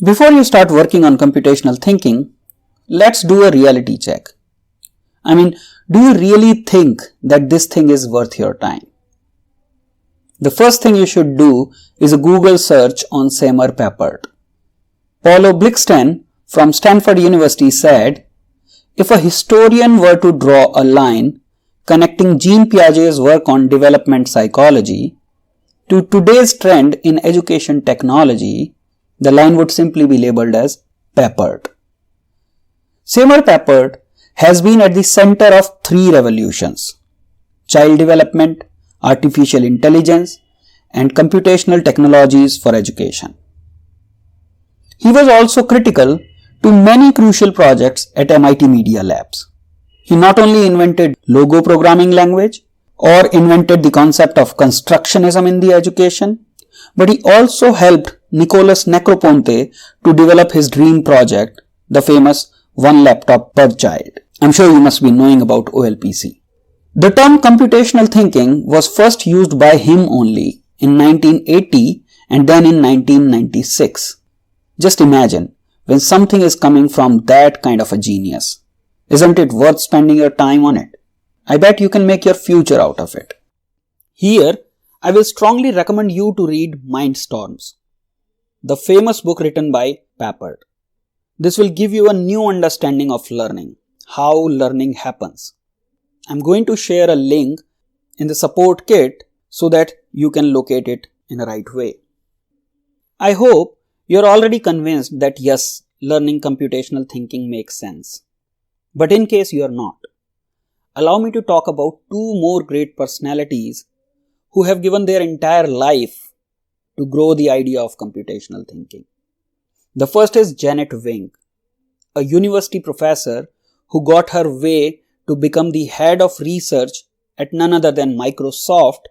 Before you start working on computational thinking, let's do a reality check. Do you really think that this thing is worth your time? The first thing you should do is a Google search on Seymour Papert. Paulo Blixten from Stanford University said, if a historian were to draw a line connecting Jean Piaget's work on development psychology to today's trend in education technology, the line would simply be labeled as Papert. Seymour Papert has been at the center of three revolutions: child development, artificial intelligence, and computational technologies for education. He was also critical to many crucial projects at MIT Media Labs. He not only invented logo programming language or invented the concept of constructionism in the education, but he also helped Nicholas Negroponte to develop his dream project, the famous one laptop per child. I'm sure you must be knowing about OLPC. The term computational thinking was first used by him only in 1980 and then in 1996. Just imagine when something is coming from that kind of a genius. Isn't it worth spending your time on it? I bet you can make your future out of it. Here, I will strongly recommend you to read Mindstorms, the famous book written by Papert. This will give you a new understanding of learning, how learning happens. I'm going to share a link in the support kit so that you can locate it in the right way. I hope you're already convinced that yes, learning computational thinking makes sense. But in case you are not, allow me to talk about two more great personalities who have given their entire life to grow the idea of computational thinking. The first is Janet Wink, a university professor who got her way to become the head of research at none other than Microsoft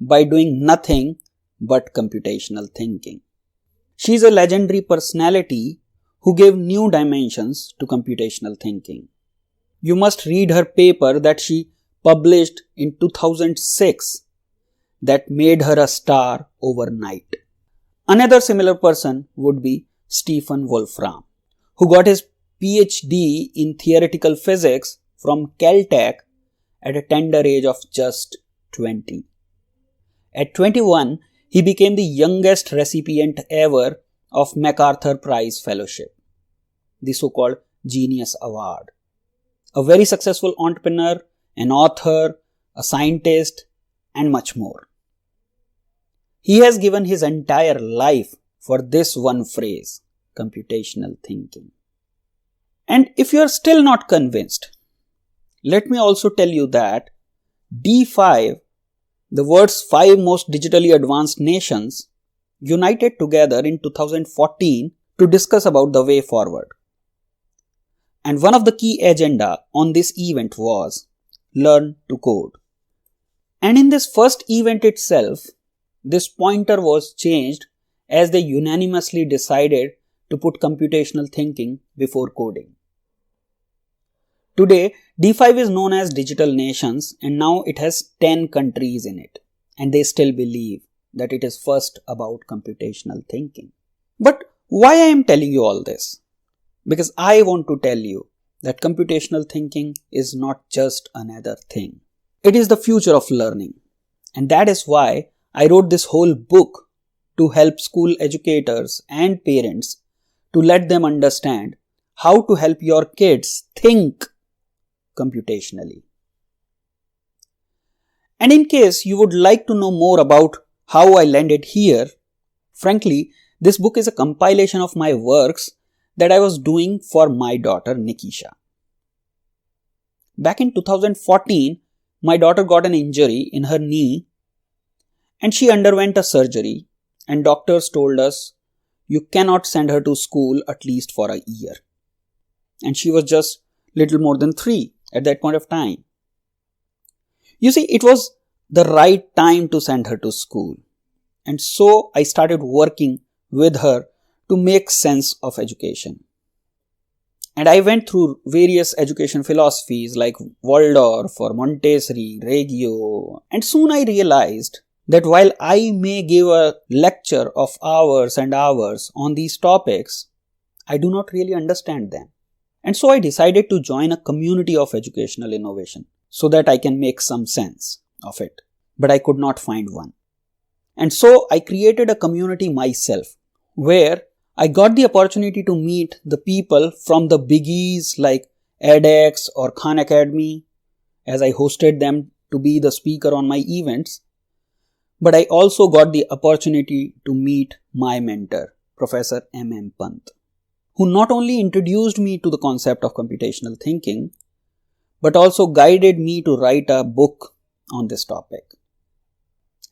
by doing nothing but computational thinking. She is a legendary personality who gave new dimensions to computational thinking. You must read her paper that she published in 2006 that made her a star overnight. Another similar person would be Stephen Wolfram, who got his PhD in theoretical physics from Caltech at a tender age of just 20. At 21, he became the youngest recipient ever of MacArthur Prize Fellowship, the so-called Genius Award. A very successful entrepreneur, an author, a scientist, and much more. He has given his entire life for this one phrase, computational thinking. And if you are still not convinced, let me also tell you that D5, the world's 5 most digitally advanced nations, united together in 2014 to discuss about the way forward. And one of the key agenda on this event was Learn to Code. And in this first event itself, this pointer was changed as they unanimously decided to put computational thinking before coding. Today, D5 is known as Digital Nations and now it has 10 countries in it, and they still believe that it is first about computational thinking. But why I am telling you all this? Because I want to tell you that computational thinking is not just another thing. It is the future of learning. And that is why I wrote this whole book to help school educators and parents to let them understand how to help your kids think computationally. And in case you would like to know more about how I landed here, frankly, this book is a compilation of my works that I was doing for my daughter Nikisha. Back in 2014, my daughter got an injury in her knee and she underwent a surgery, and doctors told us you cannot send her to school at least for a year. And she was just little more than 3 at that point of time. You see, it was the right time to send her to school. And so I started working with her to make sense of education. And I went through various education philosophies like Waldorf or Montessori, Reggio, and soon I realized that while I may give a lecture of hours and hours on these topics, I do not really understand them. And so I decided to join a community of educational innovation so that I can make some sense of it. But I could not find one. And so I created a community myself where I got the opportunity to meet the people from the biggies like edX or Khan Academy, as I hosted them to be the speaker on my events. But I also got the opportunity to meet my mentor, Professor M.M. Pant, who not only introduced me to the concept of computational thinking, but also guided me to write a book on this topic.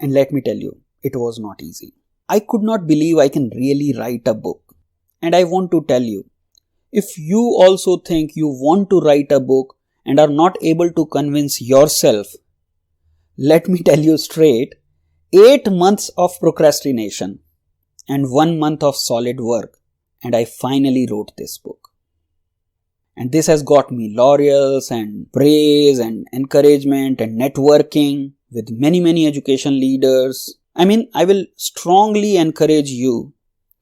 And let me tell you, it was not easy. I could not believe I can really write a book. And I want to tell you, if you also think you want to write a book and are not able to convince yourself, let me tell you straight, 8 months of procrastination and 1 month of solid work, and I finally wrote this book. And this has got me laurels and praise and encouragement and networking with many education leaders. I will strongly encourage you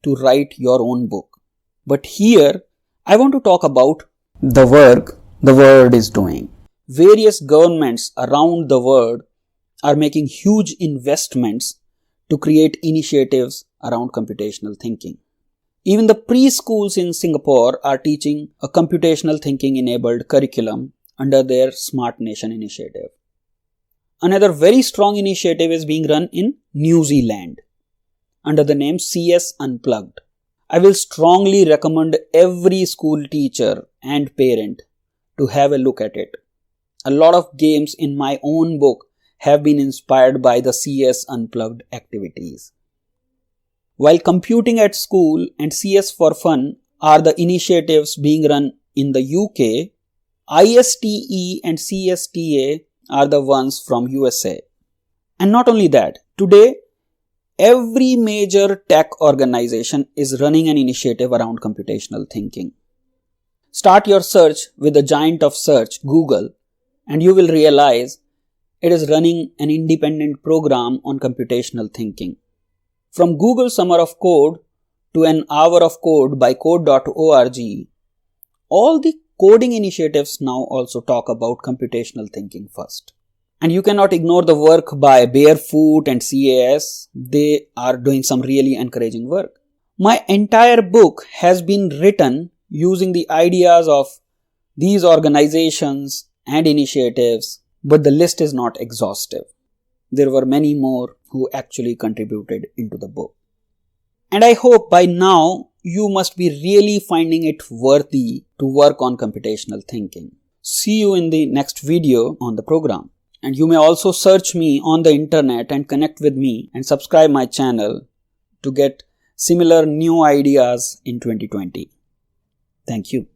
to write your own book. But here, I want to talk about the work the world is doing. Various governments around the world are making huge investments to create initiatives around computational thinking. Even the preschools in Singapore are teaching a computational thinking enabled curriculum under their Smart Nation initiative. Another very strong initiative is being run in New Zealand under the name CS Unplugged. I will strongly recommend every school teacher and parent to have a look at it. A lot of games in my own book have been inspired by the CS Unplugged activities. While Computing at School and CS for Fun are the initiatives being run in the UK, ISTE and CSTA are the ones from USA. And not only that, today every major tech organization is running an initiative around computational thinking. Start your search with the giant of search, Google, and you will realize it is running an independent program on computational thinking. From Google Summer of Code to an Hour of Code by Code.org, all the coding initiatives now also talk about computational thinking first. And you cannot ignore the work by Barefoot and CAS. They are doing some really encouraging work. My entire book has been written using the ideas of these organizations and initiatives, but the list is not exhaustive. There were many more who actually contributed into the book. And I hope by now you must be really finding it worthy to work on computational thinking. See you in the next video on the program. And you may also search me on the internet and connect with me and subscribe my channel to get similar new ideas in 2020. Thank you.